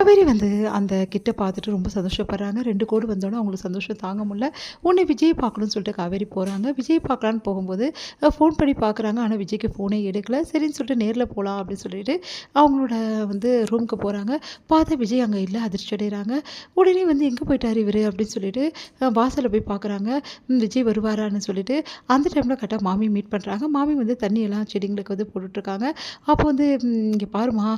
காவேரி வந்து அந்த கிட்ட பார்த்துட்டு ரொம்ப சந்தோஷப்படுறாங்க. 2 கோடு வந்தோனே அவங்களுக்கு சந்தோஷம் தாங்க முடியல. உடனே விஜய் பார்க்கணும்னு சொல்லிட்டு காவேரி போறாங்க. விஜய் பார்க்கலான்னு போகும்போது ஃபோன் பண்ணி பார்க்குறாங்க. ஆனா விஜய்க்கு ஃபோனே எடுக்கல. சரின்னு சொல்லிட்டு நேர்ல போலாம் அப்படின்னு சொல்லிட்டு அவங்களோட வந்து ரூமுக்கு போறாங்க. பார்த்தா விஜய் அங்க இல்ல. அதிர்ச்சி அடையறாங்க. உடனே வந்து எங்க போயிட்டாரு இவரு அப்படின்னு சொல்லிட்டு வாசல்ல போய் பார்க்குறாங்க. விஜய் வருவாரான்னு சொல்லிட்டு அந்த டைம்ல கரெக்ட்டா மாமி மீட் பண்றாங்க. மாமி வந்து தண்ணியெல்லாம் செடிங்களுக்கு வந்து போட்டுட்ருக்காங்க. அப்போ வந்து "இங்க பாரும்மா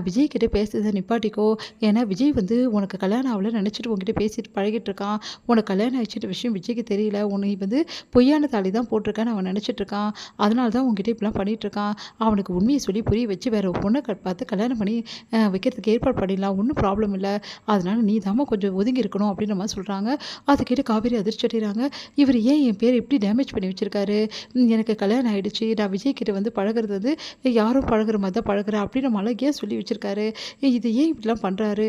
விஜய் கிட்ட பேசுறத நிப்பாட்டிக்கோ. ஏன்னா விஜய் வந்து உனக்கு கல்யாணம் ஆகலன்னு நினச்சிட்டு உன்கிட்ட பேசிட்டு பழகிட்டு இருக்கான். உனக்கு கல்யாணம் ஆயிடுச்சுன்ற விஷயம் விஜய்க்கு தெரியல. உன்னை வந்து பொய்யான தாலி தான் போட்டிருக்கான்னு அவன் நினச்சிட்டு இருக்கான். அதனால தான் உன்கிட்ட இப்படிலாம் பண்ணிட்டு இருக்கான். அவனுக்கு உண்மையை சொல்லி புரிய வச்சு வேற ஒரு பொண்ணை பார்த்து கல்யாணம் பண்ணி வைக்கிறதுக்கு ஏற்பாடு பண்ணிடலாம். ஒன்றும் ப்ராப்ளம் இல்லை. அதனால நீ தாம்மா கொஞ்சம் ஒதுங்கி இருக்கணும் அப்படின்ற மாதிரி சொல்கிறாங்க. அதை கேட்டு காவேரி அதிர்ச்சி அடைகிறாங்க. இவர் ஏன் என் பேர் இப்படி டேமேஜ் பண்ணி வச்சிருக்காரு? எனக்கு கல்யாணம் ஆயிடுச்சு. நான் விஜய் கிட்ட வந்து பழகுறது வந்து யாரும் பழகுற மாதிரி தான் பழகுறேன் அப்படின்ற மாதிரி ஏன் சொல்லி வச்சிருக்காரு? இது ஏன் இப்படிலாம் பண்ணுறாரு?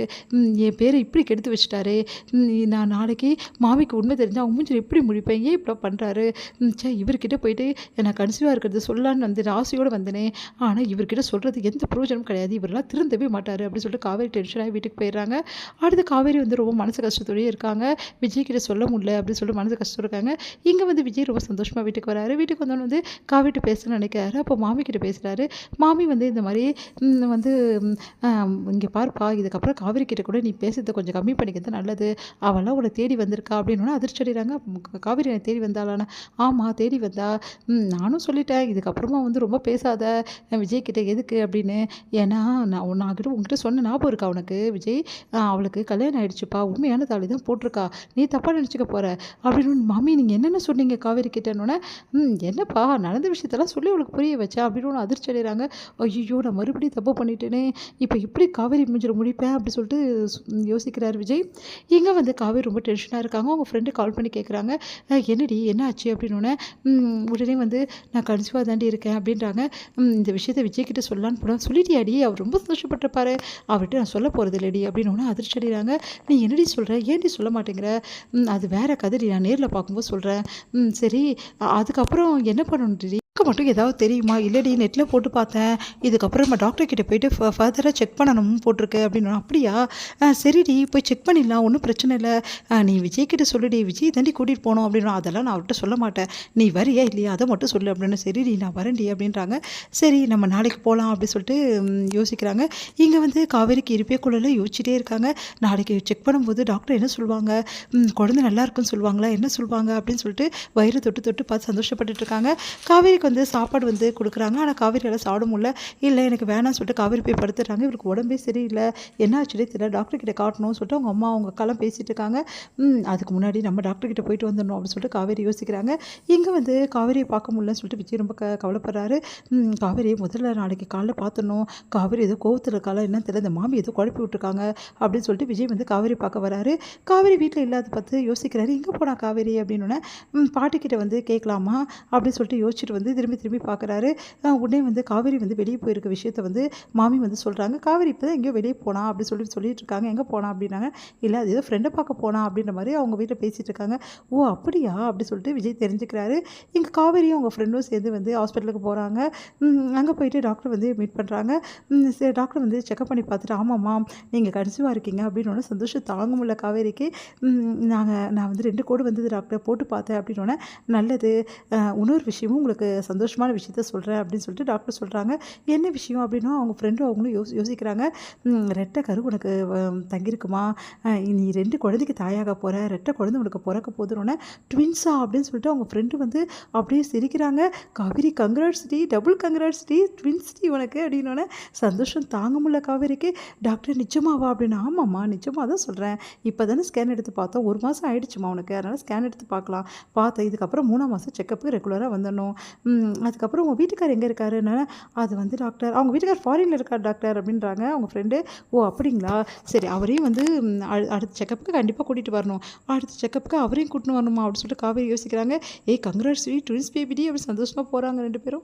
என் பேரை இப்படி கெடுத்து வச்சுட்டாரு. நான் நாளைக்கு மாமிக்கு உண்மை தெரிஞ்சா அவங்க மூஞ்சில எப்படி முழிப்பேன்? ஏன் இப்படிலாம் பண்ணுறாரு? ச்சே இவர்கிட்ட போயிட்டு நான் கன்சீவாக இருக்கிறது சொல்லலான்னு வந்து ஆசையோடு வந்தேனே. ஆனால் இவர்கிட்ட சொல்கிறது எந்த பிரயோஜனமும் கிடையாது. இவரெல்லாம் திருந்தவே மாட்டார் அப்படின்னு சொல்லிட்டு காவேரி டென்ஷனாகி வீட்டுக்கு போயிடுறாங்க. அடுத்து காவேரி வந்து ரொம்ப மனசு கஷ்டத்தோடயே இருக்காங்க. விஜய் கிட்ட சொல்ல முடியல அப்படின்னு சொல்லிட்டு மனசு கஷ்டம் இருக்காங்க. இங்கே வந்து விஜய் ரொம்ப சந்தோஷமாக வீட்டுக்கு வராரு. வீட்டுக்கு வந்தோன்னு வந்து காவேரிட்ட பேசணும்னு நினைக்கிறாரு. அப்போ மாமி கிட்ட பேசுகிறாரு. மாமி வந்து இந்த மாதிரி வந்து இங்கே பாருப்பா இதுக்கப்புறம் காவேரி கிட்ட கூட நீ பேசுறத கொஞ்சம் கம்மி பண்ணிக்கிறது நல்லது. அவள்லாம் உன்னை தேடி வந்திருக்கா அப்படின்னோன்னா அதிர்ச்சி அடைகிறாங்க. காவேரி என்னை தேடி வந்தாளான்னு. ஆமாம் தேடி வந்தா. நானும் சொல்லிட்டேன் இதுக்கப்புறமா வந்து ரொம்ப பேசாத விஜய் கிட்ட எதுக்கு அப்படின்னு. ஏன்னா நான் கிட்ட உங்ககிட்ட சொன்ன ஞாபகம் இருக்கா உனக்கு விஜய்? அவளுக்கு கல்யாணம் ஆயிடுச்சுப்பா. உண்மையான தாலி தான் போட்டிருக்கா. நீ தப்பாக நினச்சிக்க போற அப்படின்னு. மாமி நீங்கள் என்னென்ன சொன்னீங்க காவேரி கிட்டன்னொன்னே என்னப்பா நடந்த விஷயத்தெல்லாம் சொல்லி அவளுக்கு புரிய வச்சா அப்படின்னு அதிர்ச்சி அடைகிறாங்க. ஐயோ நான் மறுபடியும் தப்பு பண்ணிட்டேனே. இப்போ எப்படி காவேரி மூஞ்சில முடிப்பேன் அப்படி சொல்லிட்டு யோசிக்கிறார் விஜய். இங்கே வந்து காவேரி ரொம்ப டென்ஷனாக இருக்காங்க. அவங்க ஃப்ரெண்டு கால் பண்ணி கேட்குறாங்க. என்னடி என்ன ஆச்சு அப்படின்னோடனே உடனே வந்து நான் கன்சீவாக தாண்டி இருக்கேன் அப்படின்றாங்க. இந்த விஷயத்த விஜய் கிட்ட சொல்லலான்னு போனேன். சொல்லிட்டியாடி? அவர் ரொம்ப சந்தோஷப்பட்டிருப்பாரு. அவர்கிட்ட நான் சொல்ல போகிறது இல்லடி அப்படின்னோடனே அதிர்ச்சி அடைகிறாங்க. நீ என்னடி சொல்கிற? ஏன்டி சொல்ல மாட்டேங்கிற? அது வேற கதைடி. நான் நேரில் பார்க்கும்போது சொல்கிறேன். சரி அதுக்கப்புறம் என்ன பண்ணணும்டி? மட்டும் ஏதாவது தெரியுமா? இல்லடி நெட்டில் போட்டு பார்த்தேன். இதுக்கப்புறம் நம்ம டாக்டர் கிட்ட போயிட்டு ஃபர்தராக செக் பண்ணணும்னு போட்டிருக்கு அப்படின்னு. அப்படியா? சரிடி போய் செக் பண்ணிடலாம். ஒன்றும் பிரச்சனை இல்லை. நீ விஜய் கிட்ட சொல்லுடி. விஜய் தாண்டி கூட்டிகிட்டு போனோம் அப்படின்னா அதெல்லாம் நான் அவர்கிட்ட சொல்ல மாட்டேன். நீ வரியா இல்லையா அதை மட்டும் சொல்லு அப்படின்னு. சரிடி நான் வரேன்டி அப்படின்றாங்க. சரி நம்ம நாளைக்கு போகலாம் அப்படின்னு சொல்லிட்டு யோசிக்கிறாங்க. இங்கே வந்து காவேரிக்கு இருப்பே கொள்ளல யோசிச்சுட்டே இருக்காங்க. நாளைக்கு செக் பண்ணும்போது டாக்டர் என்ன சொல்லுவாங்க? குழந்தை நல்லா இருக்குன்னு சொல்லுவாங்களா? என்ன சொல்லுவாங்க அப்படின்னு சொல்லிட்டு வயிறு தொட்டு தொட்டு பார்த்து சந்தோஷப்பட்டுட்டு இருக்காங்க. காவேரிக்கு வந்து சாப்பாடு வந்து கொடுக்குறாங்க. ஆனால் காவேரியால் சாப்பிட முடியல. இல்லை எனக்கு வேணாம்னு சொல்லிட்டு காவேரி போய் படுத்துடுறாங்க. இவருக்கு உடம்பே சரியில்லை. என்ன ஆச்சுன்னே தெரியல. டாக்டர் கிட்ட காட்டணும்னு சொல்லிட்டு அவங்க அம்மா அவங்க அக்காலாம் பேசிகிட்டு இருக்காங்க. அதுக்கு முன்னாடி நம்ம டாக்டர் கிட்ட போயிட்டு வந்துடணும் அப்படின்னு சொல்லிட்டு காவேரி யோசிக்கிறாங்க. இங்கே வந்து காவேரியை பார்க்க முடியலன்னு சொல்லிட்டு விஜய் ரொம்ப கவலைப்படுறாரு. காவேரியை முதல்ல நாளைக்கு காலைல பார்த்துடணும். காவேரி ஏதோ கோவத்தில் இருக்காளா என்னன்னு தெரியல. இந்த மாமி ஏதோ குழப்பி விட்டுருக்காங்க அப்படின்னு சொல்லிட்டு விஜய் வந்து காவேரி பார்க்க வராரு. காவேரி வீட்டில் இல்லாத பார்த்து யோசிக்கிறாரு. எங்கே போனா காவேரி அப்படின்னோடனே பாட்டிக்கிட்ட வந்து கேட்கலாமா அப்படின்னு சொல்லிட்டு யோசிச்சுட்டு வந்து திரும்பி பார்க்குறாரு. உடனே வந்து காவேரி வந்து வெளியே போயிருக்க விஷயத்த வந்து மாமி வந்து சொல்கிறாங்க. காவேரி இப்போ தான் எங்கேயோ வெளியே போனா அப்படின்னு சொல்லிட்டு இருக்காங்க. எங்கே போனா அப்படின்னாங்க. இல்லை அது ஏதோ ஃப்ரெண்டை பார்க்க போனா அப்படின்ற மாதிரி அவங்க வீட்டில் பேசிகிட்டு இருக்காங்க. ஓ அப்படியா அப்படி சொல்லிட்டு விஜய் தெரிஞ்சுக்கிறாரு. இங்கே காவேரியும் அவங்க ஃப்ரெண்டும் சேர்ந்து வந்து ஹாஸ்பிட்டலுக்கு போகிறாங்க. அங்கே போயிட்டு டாக்டர் வந்து மீட் பண்ணுறாங்க. சரி டாக்டர் வந்து செக்அப் பண்ணி பார்த்துட்டு ஆமாம்மா நீங்கள் கன்சீவாக இருக்கீங்க அப்படின்னு சந்தோஷம் தாங்க முடியல காவேரிக்கு. நான் வந்து 2 கோடு வந்தது டாக்டர் போட்டு பார்த்தேன் அப்படின்னோடனே நல்லது. இன்னொரு விஷயமும் உங்களுக்கு சந்தோஷமான விஷயத்த சொல்கிறேன் அப்படின்னு சொல்லிட்டு டாக்டர் சொல்கிறாங்க. என்ன விஷயம் அப்படின்னா அவங்க ஃப்ரெண்டும் அவங்களும் யோசிக்கிறாங்க. ரெட்டை கரு உனக்கு தங்கியிருக்குமா? நீ 2 குழந்தைக்கு தாயாக போகிற. ரெட்டை குழந்தை உனக்கு பிறக்க போதுன்னொன்னே ட்வின்ஸா அப்படின்னு சொல்லிட்டு அவங்க ஃப்ரெண்டு வந்து அப்படியே சிரிக்கிறாங்க. காவேரி கங்க்ராட்ஸ் டி, டபுள் கங்க்ராட்ஸ் டி, ட்வின்ஸ் டி உனக்கு அப்படின்னோடனே சந்தோஷம் தாங்க முடியல காவேரிக்கு. டாக்டர் நிஜமாவா அப்படின்னு. ஆமாம்மா நிஜமாக தான் சொல்கிறேன். இப்போ தானே ஸ்கேன் எடுத்து பார்த்தோம். 1 மாதம் ஆகிடுச்சுமா உனக்கு. அதனால் ஸ்கேன் எடுத்து பார்க்கலாம். பார்த்தேன் இதுக்கப்புறம் 3ஆம் மாதம் செக்கப்புக்கு ரெகுலராக வந்துடணும். அதுக்கப்புறம் உங்கள் வீட்டுக்கார் எங்கே இருக்காருன்னு. அது வந்து டாக்டர் அவங்க வீட்டுக்கார் ஃபாரினில் இருக்கார் டாக்டர் அப்படின்றாங்க அவங்க ஃப்ரெண்டு. ஓ அப்படிங்களா சரி அவரையும் வந்து அடுத்த செக்கப்புக்கு கண்டிப்பாக கூட்டிகிட்டு வரணும். அடுத்த செக்கப்புக்கு அவரையும் கூட்டின்னு வரணுமா அப்படின்னு சொல்லிட்டு காவேரி யோசிக்கிறாங்க. ஏய் கங்க்ராட்ஸ் ட்வின்ஸ் பேபிடி அப்படி சந்தோஷமாக போகிறாங்க 2 பேரும்.